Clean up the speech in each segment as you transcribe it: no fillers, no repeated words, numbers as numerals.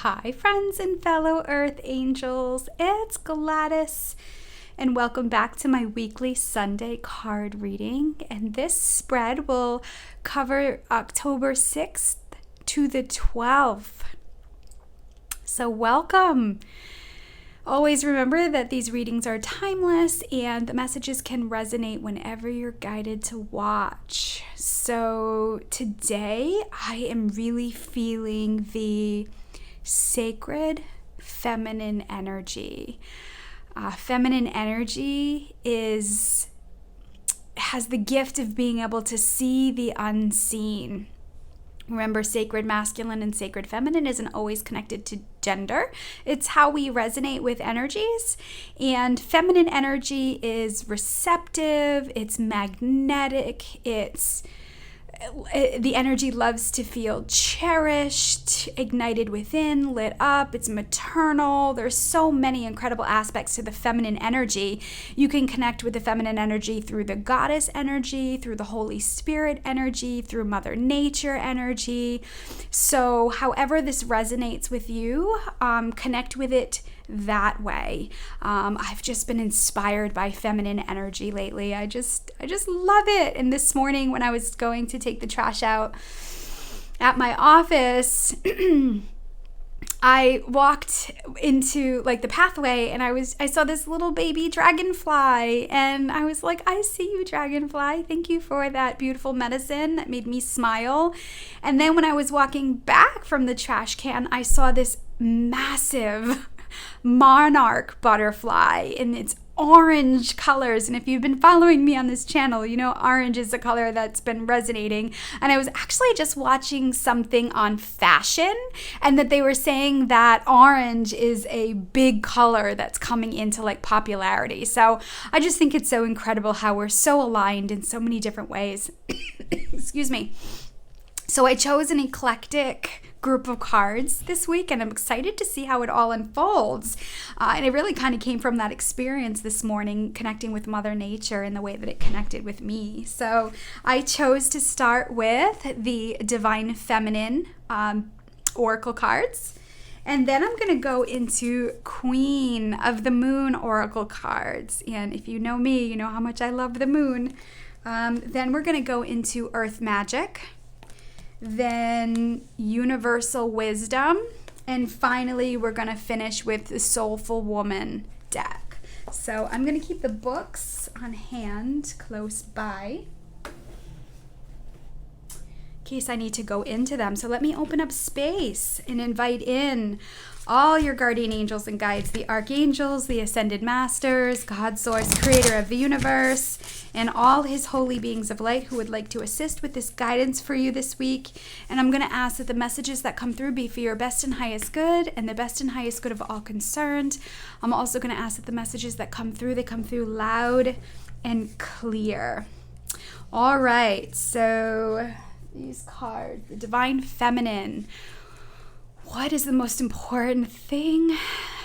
Hi, friends and fellow Earth Angels. It's Gladys, and welcome back to my weekly Sunday card reading. And this spread will cover October 6th to the 12th. So, welcome. Always remember that these readings are timeless and the messages can resonate whenever you're guided to watch. So, today I am really feeling the sacred feminine energy. Feminine energy has the gift of being able to see the unseen. Remember, sacred masculine and sacred feminine isn't always connected to gender. It's how we resonate with energies. And feminine energy is receptive, it's magnetic, the energy loves to feel cherished, ignited within, lit up. It's maternal. There's so many incredible aspects to the feminine energy. You can connect with the feminine energy through the goddess energy, through the Holy Spirit energy, through Mother Nature energy. So however this resonates with you, connect with it that way. I've just been inspired by feminine energy lately. I just love it. And this morning when I was going to take the trash out at my office, I walked into the pathway and I saw this little baby dragonfly, and I was like, I see you, dragonfly. Thank you for that beautiful medicine that made me smile. And then when I was walking back from the trash can, I saw this massive monarch butterfly in its orange colors. And if you've been following me on this channel, you know orange is a color that's been resonating. And I was actually just watching something on fashion, and that they were saying that orange is a big color that's coming into popularity. So I just think it's so incredible how we're so aligned in so many different ways. Excuse me. So I chose an eclectic group of cards this week, and I'm excited to see how it all unfolds. And it really kind of came from that experience this morning, connecting with Mother Nature in the way that it connected with me. So I chose to start with the Divine Feminine Oracle cards. And then I'm going to go into Queen of the Moon Oracle cards. And if you know me, you know how much I love the moon. Then we're going to go into Earth Magic. Then Universal Wisdom, and finally we're going to finish with the Soulful Woman deck. So I'm going to keep the books on hand close by in case I need to go into them. So let me open up space and invite in all your guardian angels and guides, the archangels, the ascended masters, God source, creator of the universe, and all his holy beings of light who would like to assist with this guidance for you this week. And I'm going to ask that the messages that come through be for your best and highest good and the best and highest good of all concerned. I'm also going to ask that the messages that come through, they come through loud and clear. All right, so these cards, the Divine Feminine. What is the most important thing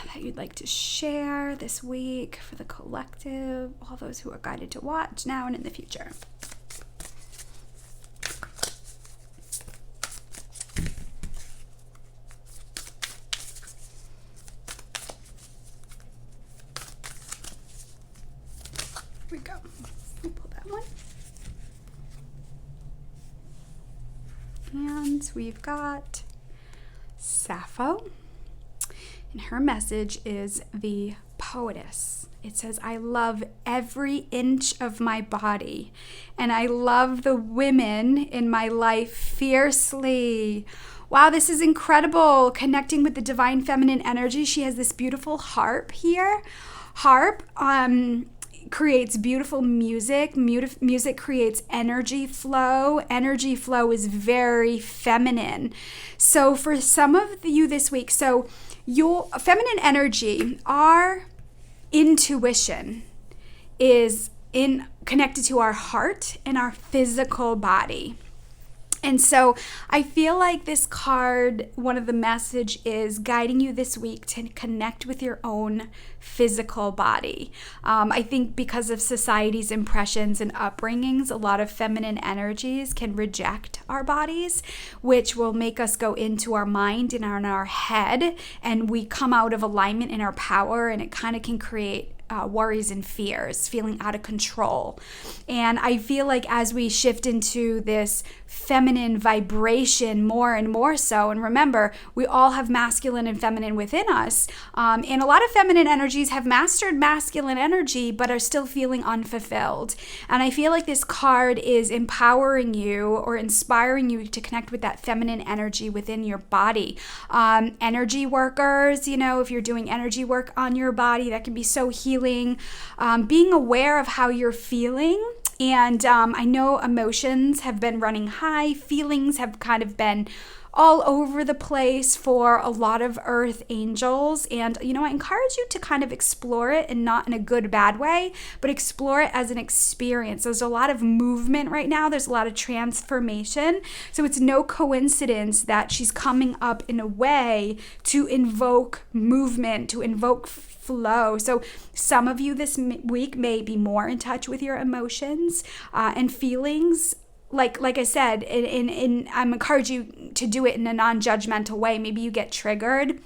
that you'd like to share this week for the collective, all those who are guided to watch now and in the future? Here we go. We'll pull that one. And we've got Sappho, and her message is the poetess. It says, I love every inch of my body, and I love the women in my life fiercely. Wow, this is incredible. Connecting with the divine feminine energy. She has this beautiful harp here. Harp creates beautiful music. Music creates energy flow. Energy flow is very feminine. So for some of you this week, so your feminine energy, our intuition is connected to our heart and our physical body. And so I feel like this card, one of the message is guiding you this week to connect with your own physical body. I think because of society's impressions and upbringings, a lot of feminine energies can reject our bodies, which will make us go into our mind and in our head, and we come out of alignment in our power, and it kind of can create worries and fears, feeling out of control. And I feel like as we shift into this feminine vibration more and more so, and remember, we all have masculine and feminine within us, and a lot of feminine energies have mastered masculine energy but are still feeling unfulfilled. And I feel like this card is empowering you or inspiring you to connect with that feminine energy within your body. Energy workers, if you're doing energy work on your body, that can be so healing. Being aware of how you're feeling. And I know emotions have been running high. Feelings have kind of been all over the place for a lot of earth angels. And, I encourage you to kind of explore it, and not in a good, bad way, but explore it as an experience. There's a lot of movement right now. There's a lot of transformation. So it's no coincidence that she's coming up in a way to invoke movement, to invoke flow. So some of you this week may be more in touch with your emotions and feelings. Like I said, and I'm encouraging you to do it in a non-judgmental way. Maybe you get triggered,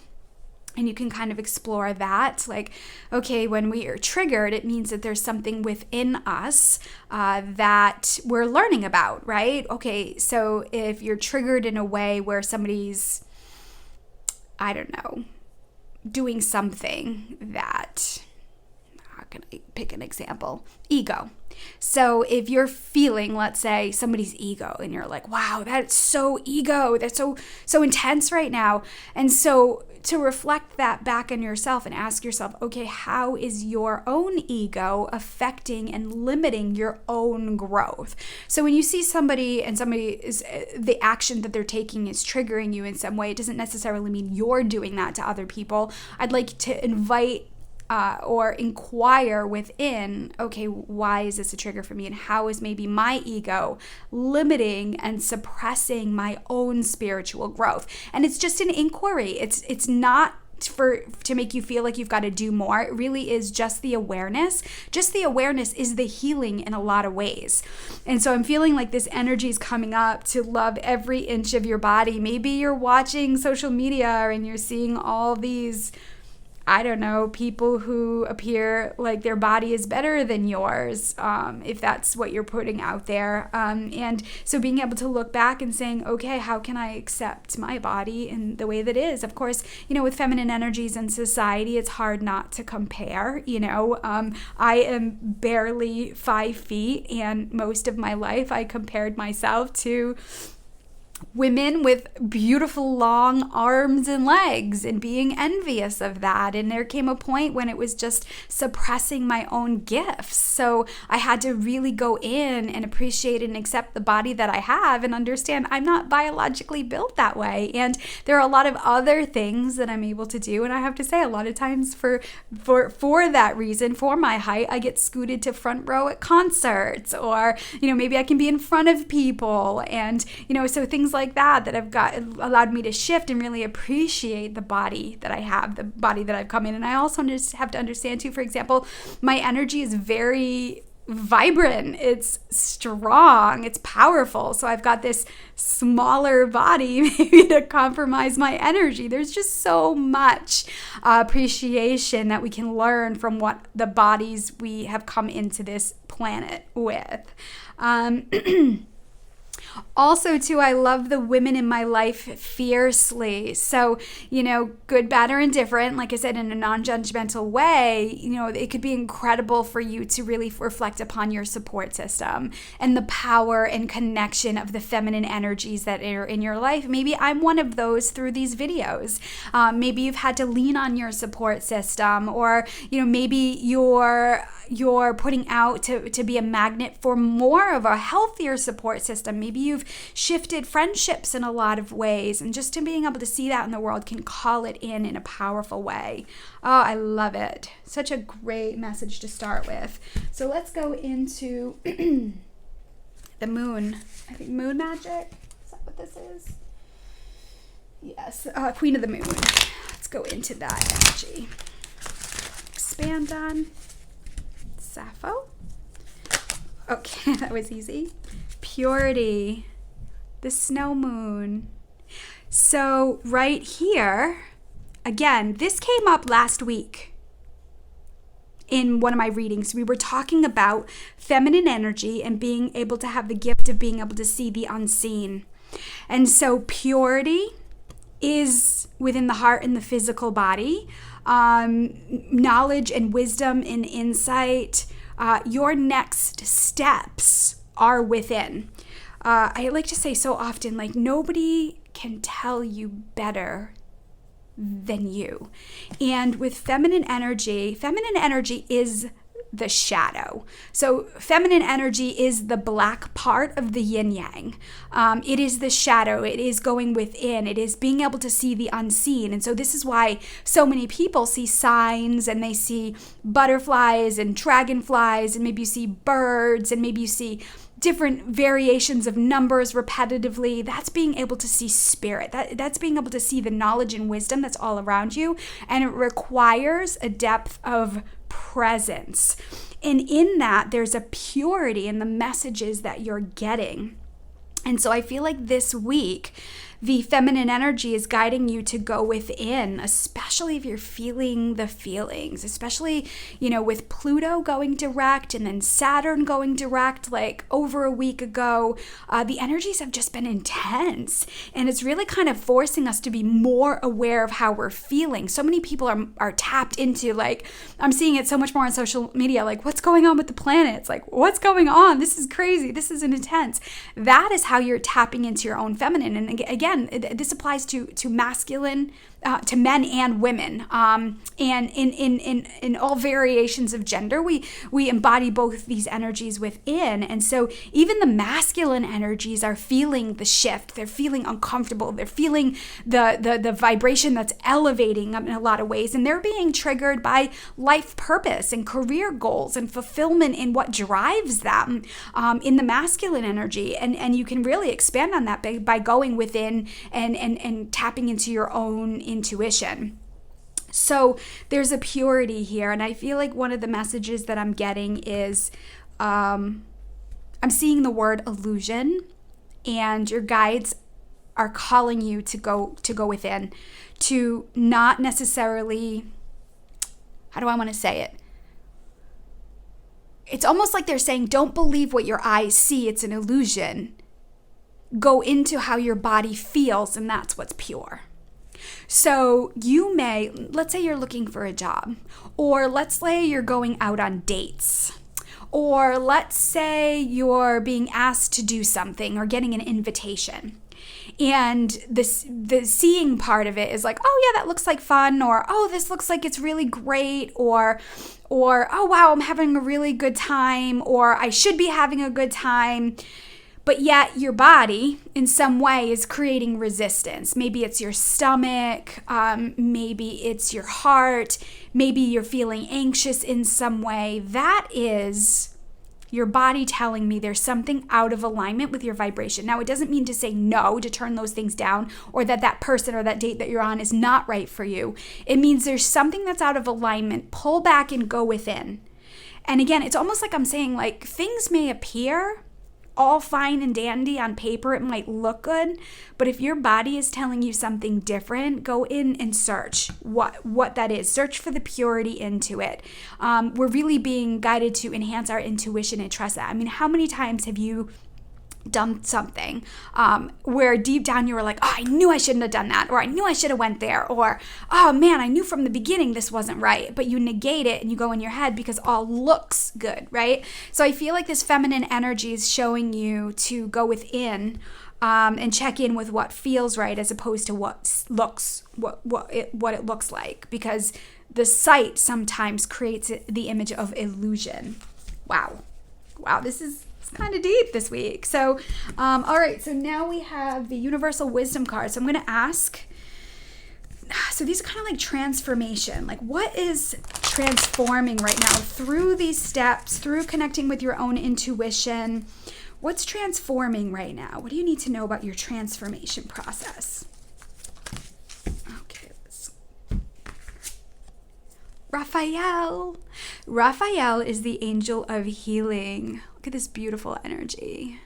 and you can kind of explore that. Like, okay, when we are triggered, it means that there's something within us that we're learning about, right? Okay, so if you're triggered in a way where somebody's, I don't know, doing something that, how can I pick an example? Ego. So if you're feeling, let's say, somebody's ego, and you're like, wow, that's so ego, that's so intense right now. And so to reflect that back in yourself and ask yourself, okay, how is your own ego affecting and limiting your own growth? So when you see somebody and the action that they're taking is triggering you in some way, it doesn't necessarily mean you're doing that to other people. I'd like to invite or inquire within, okay, why is this a trigger for me? And how is maybe my ego limiting and suppressing my own spiritual growth? And it's just an inquiry. It's not to make you feel like you've got to do more. It really is just the awareness. Just the awareness is the healing in a lot of ways. And so I'm feeling like this energy is coming up to love every inch of your body. Maybe you're watching social media and you're seeing all these, I don't know, people who appear like their body is better than yours, if that's what you're putting out there. And so being able to look back and saying, okay, how can I accept my body in the way that is? Of course, with feminine energies in society, it's hard not to compare. I am barely 5 feet, and most of my life I compared myself to women with beautiful long arms and legs and being envious of that. And there came a point when it was just suppressing my own gifts. So I had to really go in and appreciate and accept the body that I have and understand I'm not biologically built that way. And there are a lot of other things that I'm able to do. And I have to say, a lot of times for that reason, for my height, I get scooted to front row at concerts, or, maybe I can be in front of people. And, so things like that have allowed me to shift and really appreciate the body that I have, the body that I've come in. And I also have to understand too, for example, my energy is very vibrant, it's strong, it's powerful. So I've got this smaller body maybe to compromise my energy. There's just so much appreciation that we can learn from what the bodies we have come into this planet with. Also, too, I love the women in my life fiercely. So, good, bad, or indifferent, like I said, in a non-judgmental way, it could be incredible for you to really reflect upon your support system and the power and connection of the feminine energies that are in your life. Maybe I'm one of those through these videos. Maybe you've had to lean on your support system, or, maybe you're putting out to be a magnet for more of a healthier support system. Maybe you've shifted friendships in a lot of ways, and just to being able to see that in the world can call it in a powerful way. Oh, I love it. Such a great message to start with. So let's go into the moon. I think moon magic. Is that this is? Yes, Queen of the Moon. Let's go into that energy. Expand on Sappho. Okay, that was easy. Purity, the snow moon. So right here, again, this came up last week in one of my readings. We were talking about feminine energy and being able to have the gift of being able to see the unseen. And so purity is within the heart and the physical body. Knowledge and wisdom and insight. Your next steps are within. I like to say so often, like, nobody can tell you better than you. And with feminine energy is the shadow. So feminine energy is the black part of the yin yang. It is the shadow. It is going within. It is being able to see the unseen. And so this is why so many people see signs, and they see butterflies and dragonflies, and maybe you see birds, and maybe you see different variations of numbers repetitively. That's being able to see spirit. That's being able to see the knowledge and wisdom that's all around you. And it requires a depth of presence. And in that, there's a purity in the messages that you're getting. And so I feel like this week, the feminine energy is guiding you to go within, especially if you're feeling the feelings, especially, with Pluto going direct and then Saturn going direct like over a week ago. The energies have just been intense, and it's really kind of forcing us to be more aware of how we're feeling. So many people are tapped into, like, I'm seeing it so much more on social media, like, what's going on with the planets? Like, what's going on? This is crazy. This is intense. That is how you're tapping into your own feminine. And again, this applies to masculine, to men and women, and in all variations of gender, we embody both these energies within. And so even the masculine energies are feeling the shift. They're feeling uncomfortable. They're feeling the vibration that's elevating in a lot of ways, and they're being triggered by life purpose and career goals and fulfillment in what drives them in the masculine energy. And you can really expand on that by going within and tapping into your own intuition. So there's a purity here, and I feel like one of the messages that I'm getting is I'm seeing the word illusion, and your guides are calling you to go within, to not necessarily, how do I want to say it? It's almost like they're saying, don't believe what your eyes see, it's an illusion. Go into how your body feels, and that's what's pure. So you may, let's say you're looking for a job, or let's say you're going out on dates, or let's say you're being asked to do something or getting an invitation. And the seeing part of it is like, oh yeah, that looks like fun, or oh, this looks like it's really great, or oh wow, I'm having a really good time, or I should be having a good time. But yet your body in some way is creating resistance. Maybe it's your stomach, maybe it's your heart, maybe you're feeling anxious in some way. That is your body telling me there's something out of alignment with your vibration. Now, it doesn't mean to say no, to turn those things down, or that person or that date that you're on is not right for you. It means there's something that's out of alignment. Pull back and go within. And again, it's almost like I'm saying, like, things may appear all fine and dandy on paper, it might look good, but if your body is telling you something different, go in and search what that is. Search for the purity into it. We're really being guided to enhance our intuition and trust that. I mean, how many times have you done something where deep down you were like, oh, I knew I shouldn't have done that, or I knew I should have went there, or oh man, I knew from the beginning this wasn't right, but you negate it and you go in your head because all looks good, right? So I feel like this feminine energy is showing you to go within and check in with what feels right, as opposed to what it looks like, because the sight sometimes creates the image of illusion. Wow, this is kind of deep this week. So, all right, so now we have the Universal Wisdom card. So I'm going to ask, so these are kind of like transformation. Like, what is transforming right now through these steps, through connecting with your own intuition? What's transforming right now? What do you need to know about your transformation process? Okay, Raphael. Raphael is the angel of healing. Look at this beautiful energy.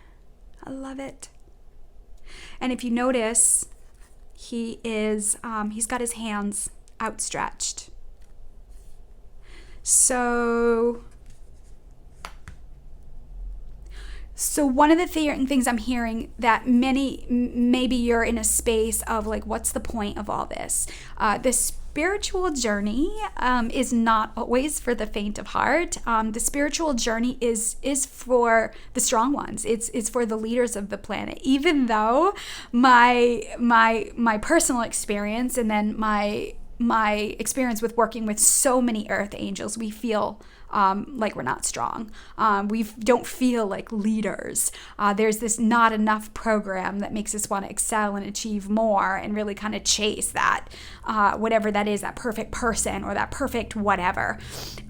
I love it. And if you notice, he's got his hands outstretched. So one of the things I'm hearing that maybe you're in a space of like, what's the point of all this? The spiritual journey is not always for the faint of heart. The spiritual journey is for the strong ones. It's for the leaders of the planet. Even though my personal experience and then my experience with working with so many earth angels, we feel like we're not strong. We don't feel like leaders. There's this not enough program that makes us want to excel and achieve more and really kind of chase that, whatever that is, that perfect person or that perfect whatever.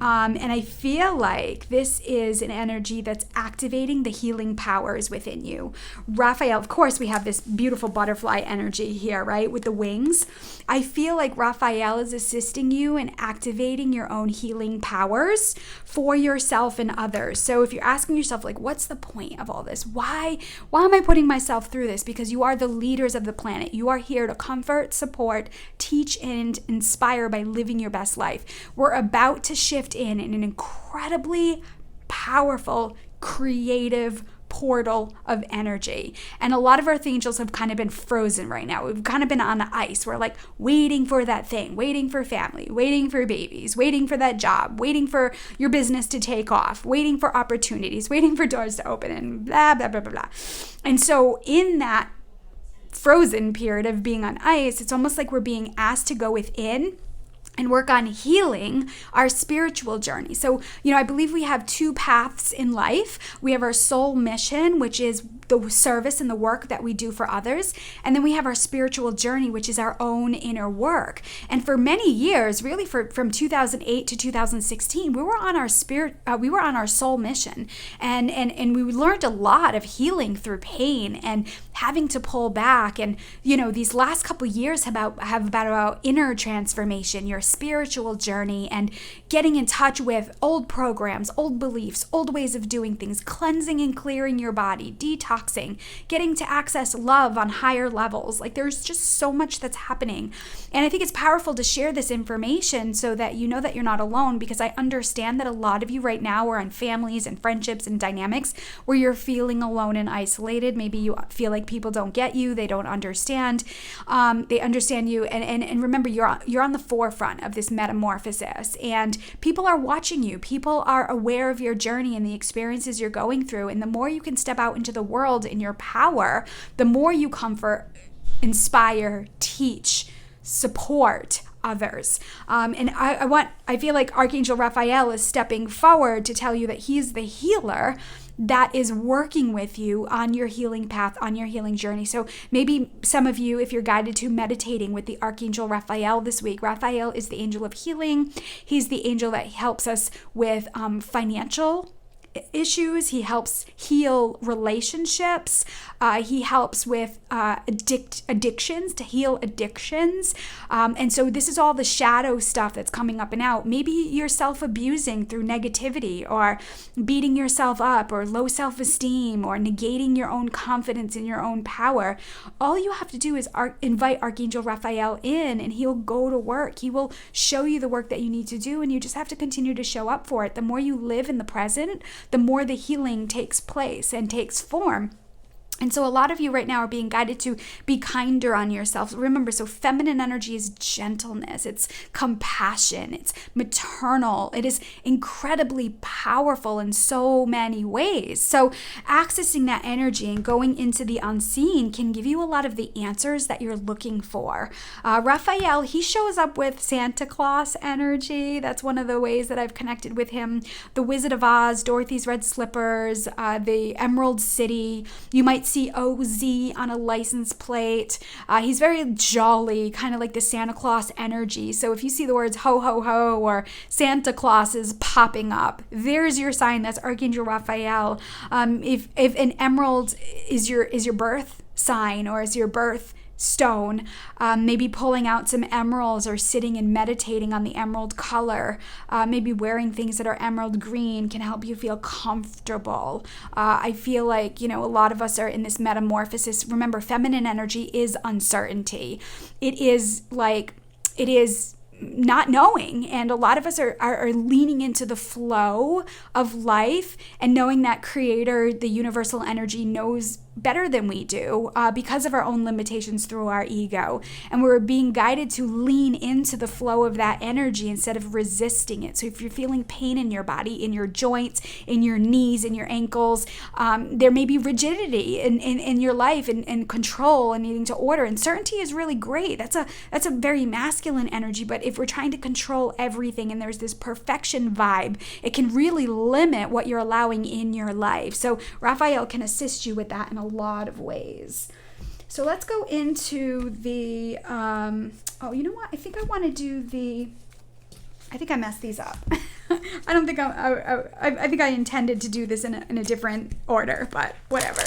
And I feel like this is an energy that's activating the healing powers within you. Raphael, of course, we have this beautiful butterfly energy here, right, with the wings. I feel like Raphael is assisting you in activating your own healing powers for yourself and others. So if you're asking yourself, like, what's the point of all this? Why am I putting myself through this? Because you are the leaders of the planet. You are here to comfort, support, teach, and inspire by living your best life. We're about to shift in an incredibly powerful, creative portal of energy. And a lot of earth angels have kind of been frozen right now. We've kind of been on ice. We're like waiting for that thing, waiting for family, waiting for babies, waiting for that job, waiting for your business to take off, waiting for opportunities, waiting for doors to open, and blah, blah, blah, blah, blah. And so in that frozen period of being on ice, it's almost like we're being asked to go within and work on healing our spiritual journey. So, I believe we have two paths in life. We have our soul mission, which is the service and the work that we do for others. And then we have our spiritual journey, which is our own inner work. And for many years, really from 2008 to 2016, we were on our soul mission. And we learned a lot of healing through pain and having to pull back. And, these last couple years have about inner transformation, your spiritual journey, and getting in touch with old programs, old beliefs, old ways of doing things, cleansing and clearing your body, detoxing, getting to access love on higher levels. Like, there's just so much that's happening. And I think it's powerful to share this information so that you know that you're not alone, because I understand that a lot of you right now are in families and friendships and dynamics where you're feeling alone and isolated. Maybe you feel like people don't get you, they don't understand. They understand you, and remember, you're on the forefront of this metamorphosis, and people are watching you. People are aware of your journey and the experiences you're going through. And the more you can step out into the world in your power, the more you comfort, inspire, teach, support others. And I feel like Archangel Raphael is stepping forward to tell you that he's the healer that is working with you on your healing path, on your healing journey. So maybe some of you, if you're guided to meditating with the Archangel Raphael this week, Raphael is the angel of healing. He's the angel that helps us with financial issues. He helps heal relationships. He helps with addictions, to heal addictions. And so this is all the shadow stuff that's coming up and out. Maybe you're self-abusing through negativity, or beating yourself up, or low self-esteem, or negating your own confidence in your own power. All you have to do is invite Archangel Raphael in, and he'll go to work. He will show you the work that you need to do, and you just have to continue to show up for it. The more you live in the present, the more the healing takes place and takes form. And so a lot of you right now are being guided to be kinder on yourself. Remember, so feminine energy is gentleness, it's compassion, it's maternal, it is incredibly powerful in so many ways. So accessing that energy and going into the unseen can give you a lot of the answers that you're looking for. Raphael, he shows up with Santa Claus energy. That's one of the ways that I've connected with him. The Wizard of Oz, Dorothy's Red Slippers, the Emerald City. You might COZ on a license plate. He's very jolly, kind of like the Santa Claus energy. So if you see the words ho, ho, ho, or Santa Claus is popping up, there's your sign. That's Archangel Raphael. If an emerald is your birth sign or is your birth stone, maybe pulling out some emeralds or sitting and meditating on the emerald color, maybe wearing things that are emerald green can help you feel comfortable. I feel like, a lot of us are in this metamorphosis. Remember, feminine energy is uncertainty. It is not knowing, and a lot of us are leaning into the flow of life and knowing that creator, the universal energy, knows better than we do because of our own limitations through our ego, and we're being guided to lean into the flow of that energy instead of resisting it. So if you're feeling pain in your body, in your joints, in your knees, in your ankles, there may be rigidity in your life and control and needing to order, and certainty is really great. That's a very masculine energy, but if we're trying to control everything and there's this perfection vibe, it can really limit what you're allowing in your life. So Raphael can assist you with that in a lot of ways. So let's go into the you know what, I think I messed these up. I think I intended to do this in a different order, but whatever.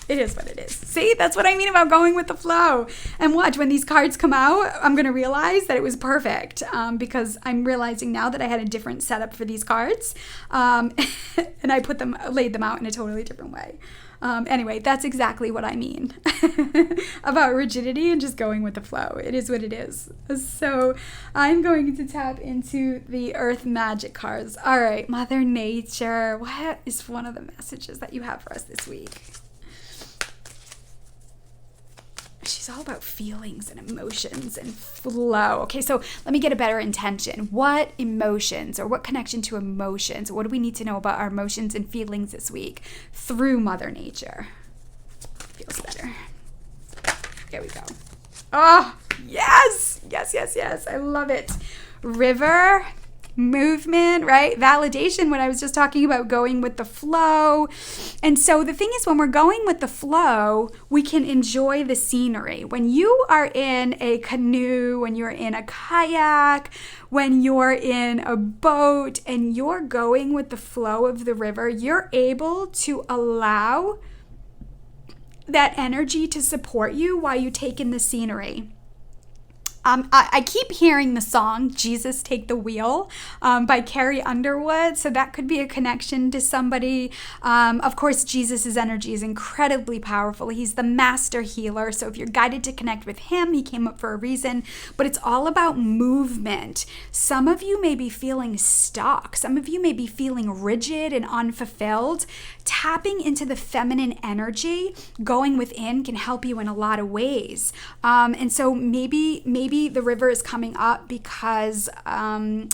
It is what it is. See, that's what I mean about going with the flow. And watch, when these cards come out, I'm going to realize that it was perfect, because I'm realizing now that I had a different setup for these cards, and I laid them out in a totally different way. Anyway, that's exactly what I mean about rigidity and just going with the flow. It is what it is. So I'm going to tap into the Earth Magic cards. All right, Mother Nature, what is one of the messages that you have for us this week? She's all about feelings and emotions and flow. Okay, so let me get a better intention. What emotions, or what connection to emotions, what do we need to know about our emotions and feelings this week through Mother Nature? Feels better. Here we go. Oh, yes. Yes. I love it. River, movement, right? Validation, when I was just talking about going with the flow. And so the thing is, when we're going with the flow, we can enjoy the scenery. When you are in a canoe, when you're in a kayak, when you're in a boat and you're going with the flow of the river, you're able to allow that energy to support you while you take in the scenery. I keep hearing the song Jesus Take the Wheel by Carrie Underwood, so that could be a connection to somebody. Of course, Jesus's energy is incredibly powerful. He's the master healer, so if you're guided to connect with him, he came up for a reason, but it's all about movement. Some of you may be feeling stuck. Some of you may be feeling rigid and unfulfilled. Tapping into the feminine energy, going within, can help you in a lot of ways. And so maybe the river is coming up because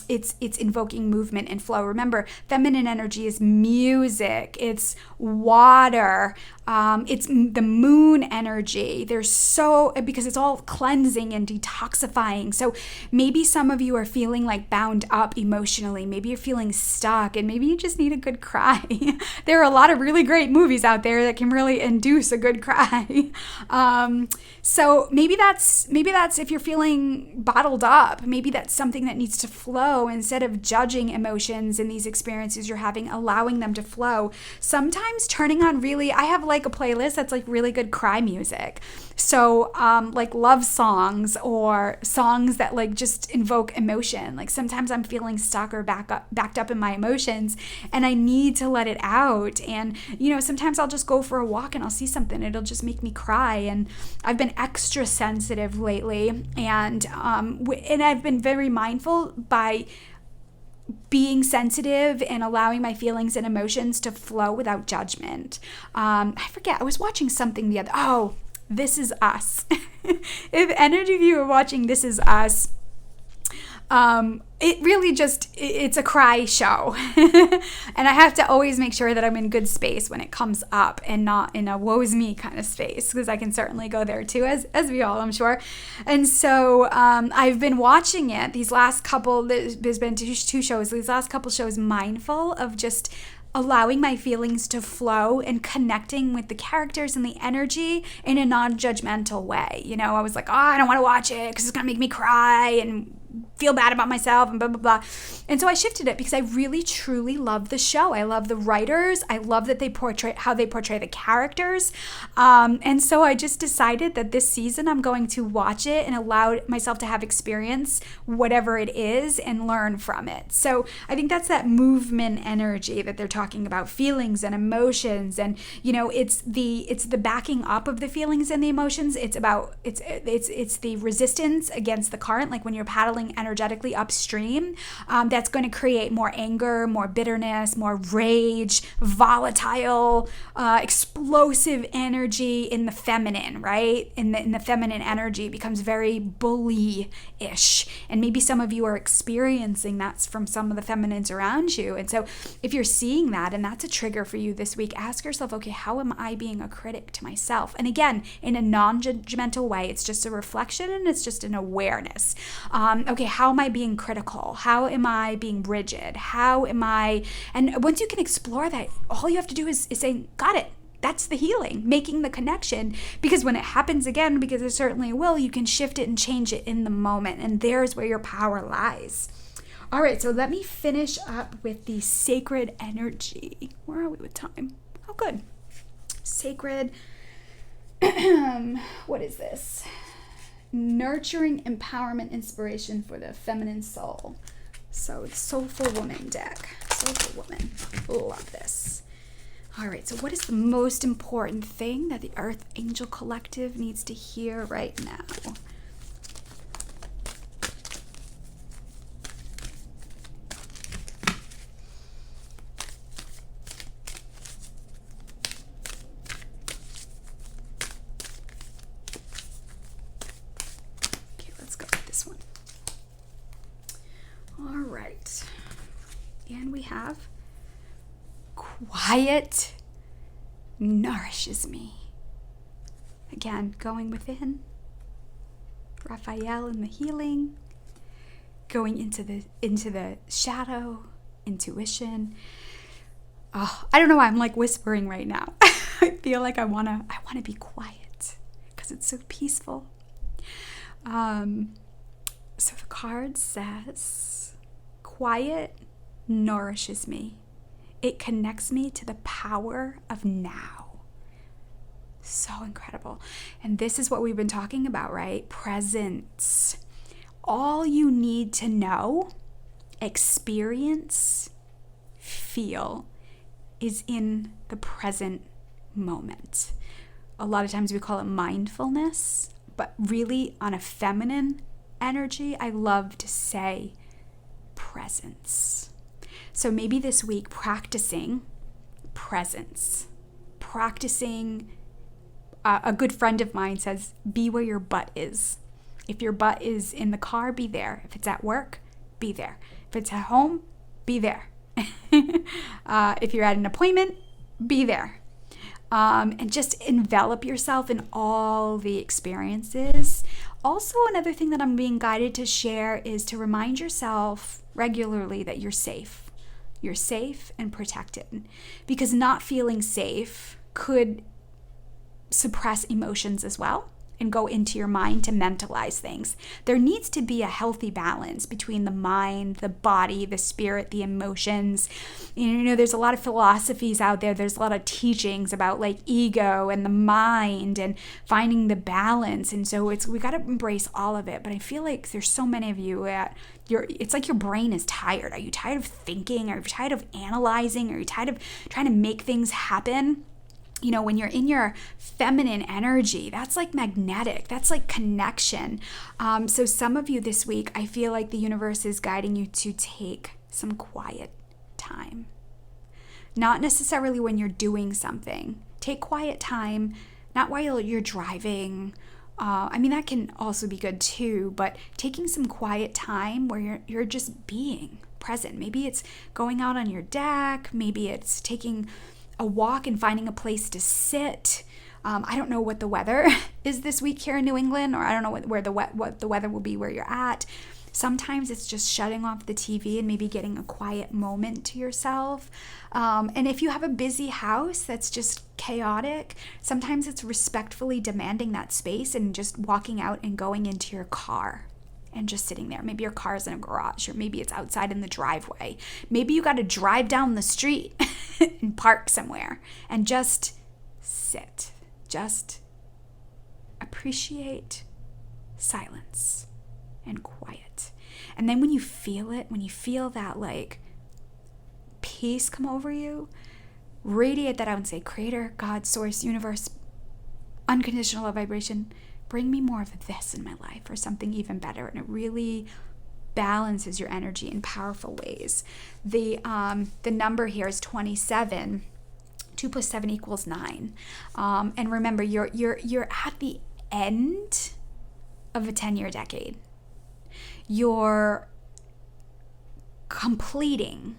it's invoking movement and flow. Remember, feminine energy is music, it's water, it's the moon energy. Because it's all cleansing and detoxifying. So maybe some of you are feeling like bound up emotionally. Maybe you're feeling stuck, and maybe you just need a good cry. There are a lot of really great movies out there that can really induce a good cry. So maybe that's if you're feeling bottled up, maybe that's something that needs to flow. Instead of judging emotions in these experiences you're having, allowing them to flow. Sometimes turning on I have like a playlist that's like really good cry music. So like love songs or songs that like just invoke emotion. Like sometimes I'm feeling stuck or backed up in my emotions and I need to let it out. And sometimes I'll just go for a walk and I'll see something. It'll just make me cry. And I've been extra sensitive lately, and I've been very mindful by being sensitive and allowing my feelings and emotions to flow without judgment. I forget, I was watching something This Is Us. If any of you are watching This Is Us, it really it's a cry show. And I have to always make sure that I'm in good space when it comes up and not in a woe is me kind of space, because I can certainly go there too, as we all, I'm sure. And so I've been watching it these last couple, there's been two shows, these last couple shows, mindful of just allowing my feelings to flow and connecting with the characters and the energy in a non-judgmental way. I was like, oh, I don't want to watch it because it's going to make me cry and feel bad about myself and blah, blah, blah. And so I shifted it because I really, truly love the show. I love the writers. I love that how they portray the characters. And so I just decided that this season I'm going to watch it and allow myself to have experience whatever it is and learn from it. So I think that's that movement energy that they're talking about, feelings and emotions. And, it's the backing up of the feelings and the emotions. It's the resistance against the current, like when you're paddling energetically upstream, that's going to create more anger, more bitterness, more rage, volatile, explosive energy in the feminine, right? In the feminine energy becomes very bully-ish. And maybe some of you are experiencing that from some of the feminines around you. And so if you're seeing that and that's a trigger for you this week, ask yourself, okay, how am I being a critic to myself? And again, in a non-judgmental way, it's just a reflection and it's just an awareness. Okay, how am I being critical? How am I being rigid? And once you can explore that, all you have to do is say, got it. That's the healing, making the connection, because when it happens again, because it certainly will, you can shift it and change it in the moment. And there's where your power lies. All right, so let me finish up with the sacred energy. Where are we with time? Oh, good. Sacred. What is this? Nurturing empowerment inspiration for the feminine soul. So it's Soulful Woman deck. Soulful Woman. Love this. All right, so what is the most important thing that the Earth Angel Collective needs to hear right now? And we have quiet nourishes me. Again, going within. Raphael and the healing. Going into the shadow, intuition. Oh, I don't know why I'm like whispering right now. I feel like I wanna be quiet because it's so peaceful. So the card says, quiet nourishes me. It connects me to the power of now. So incredible. And this is what we've been talking about, right? Presence. All you need to know, experience, feel is in the present moment. A lot of times we call it mindfulness, but really on a feminine energy, I love to say presence. So maybe this week practicing presence, practicing, a good friend of mine says, be where your butt is. If your butt is in the car, be there. If it's at work, be there. If it's at home, be there. If you're at an appointment, be there. And just envelop yourself in all the experiences. Also, another thing that I'm being guided to share is to remind yourself regularly that you're safe. You're safe and protected, because not feeling safe could suppress emotions as well and go into your mind to mentalize things. There needs to be a healthy balance between the mind, the body, the spirit, the emotions. There's a lot of philosophies out there. There's a lot of teachings about like ego and the mind and finding the balance. And so we got to embrace all of it. But I feel like there's so many of you it's like your brain is tired. Are you tired of thinking? Are you tired of analyzing? Are you tired of trying to make things happen? When you're in your feminine energy, that's like magnetic. That's like connection. So some of you this week, I feel like the universe is guiding you to take some quiet time. Not necessarily when you're doing something. Take quiet time, not while you're driving. That can also be good too, but taking some quiet time where you're just being present. Maybe it's going out on your deck. Maybe it's taking a walk and finding a place to sit. I don't know what the weather is this week here in New England, or I don't know what the weather will be where you're at. Sometimes it's just shutting off the TV and maybe getting a quiet moment to yourself. And if you have a busy house that's just chaotic, sometimes it's respectfully demanding that space and just walking out and going into your car and just sitting there. Maybe your car is in a garage, or maybe it's outside in the driveway. Maybe you got to drive down the street and park somewhere and just sit. Just appreciate silence and quiet. And then when you feel it, when you feel that like peace come over you, radiate that out and say, Creator, God, Source, Universe, unconditional love vibration, bring me more of this in my life, or something even better. And it really balances your energy in powerful ways. The number here is 27. 2 + 7 = 9. And remember, you're at the end of a 10-year decade. You're completing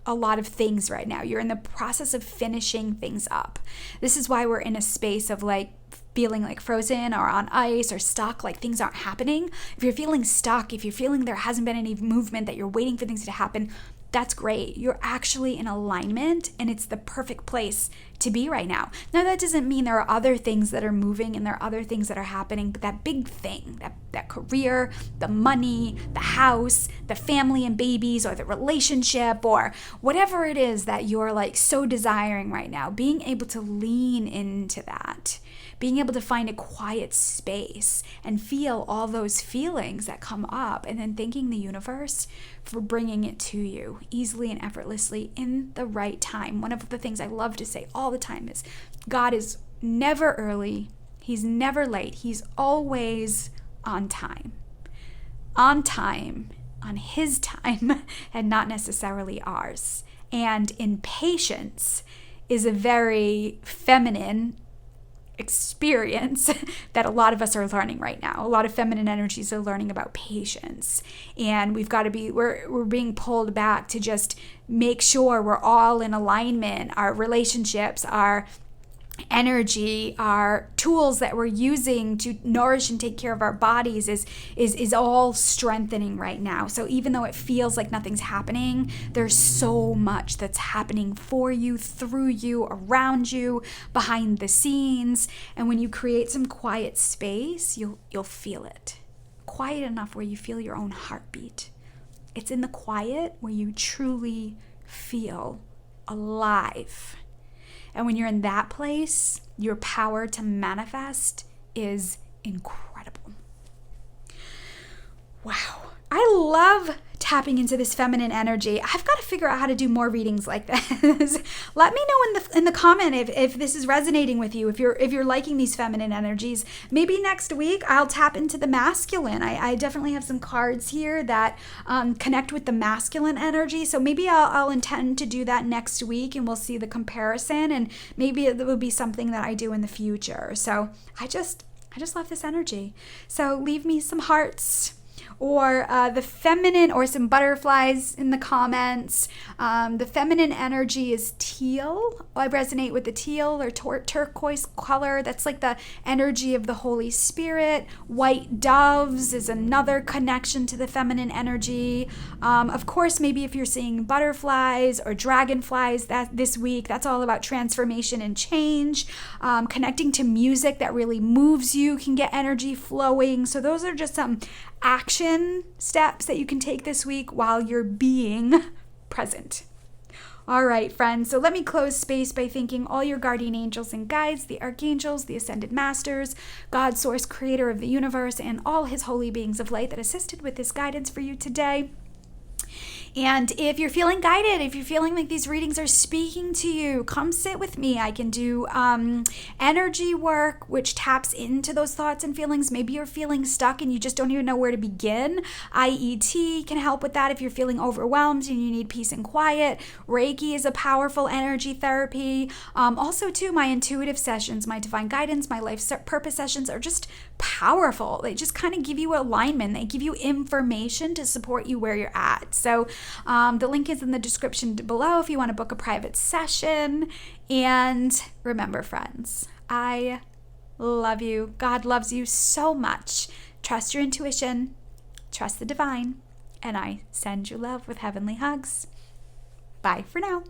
a lot of things right now. You're in the process of finishing things up. This is why we're in a space of like feeling like frozen or on ice or stuck, like things aren't happening. If you're feeling stuck, if you're feeling there hasn't been any movement, that you're waiting for things to happen, that's great. You're actually in alignment, and it's the perfect place to be right now. Now, that doesn't mean there are other things that are moving and there are other things that are happening, but that big thing, that career, the money, the house, the family and babies, or the relationship, or whatever it is that you're like so desiring right now, being able to lean into that, being able to find a quiet space and feel all those feelings that come up, and then thanking the universe for bringing it to you easily and effortlessly in the right time. One of the things I love to say all the time is God is never early. He's never late. He's always on time. On time, on his time, and not necessarily ours. And in patience is a very feminine experience that a lot of us are learning right now. A lot of feminine energies are learning about patience, and we've got to be, we're being pulled back to just make sure we're all in alignment. Our relationships, our energy, our tools that we're using to nourish and take care of our bodies is all strengthening right now. So even though it feels like nothing's happening, there's so much that's happening for you, through you, around you, behind the scenes. And when you create some quiet space, you'll feel it. Quiet enough where you feel your own heartbeat. It's in the quiet where you truly feel alive. And when you're in that place, your power to manifest is incredible. Wow. I love tapping into this feminine energy. I've got to figure out how to do more readings like this. Let me know in the comment if this is resonating with you, if you're liking these feminine energies. Maybe next week I'll tap into the masculine. I definitely have some cards here that connect with the masculine energy. So maybe I'll intend to do that next week, and we'll see the comparison, and maybe it will be something that I do in the future. So I just love this energy. So leave me some hearts, or the feminine, or some butterflies in the comments. The feminine energy is teal. I resonate with the teal or turquoise color. That's like the energy of the Holy Spirit. White doves is another connection to the feminine energy. Of course, maybe if you're seeing butterflies or dragonflies this week, that's all about transformation and change. Connecting to music that really moves you can get energy flowing. So those are just some action steps that you can take this week while you're being present. All right, friends. So let me close space by thanking all your guardian angels and guides, the archangels, the ascended masters, God, Source, creator of the universe, and all his holy beings of light that assisted with this guidance for you today. And if you're feeling guided, if you're feeling like these readings are speaking to you, come sit with me. I can do energy work, which taps into those thoughts and feelings. Maybe you're feeling stuck and you just don't even know where to begin. IET can help with that if you're feeling overwhelmed and you need peace and quiet. Reiki is a powerful energy therapy. Also, too, my intuitive sessions, my divine guidance, my life purpose sessions are just powerful. They just kind of give you alignment. They give you information to support you where you're at. So the link is in the description below if you want to book a private session. And remember, friends, I love you. God loves you so much. Trust your intuition. trust the divine, and I send you love with heavenly hugs. Bye for now.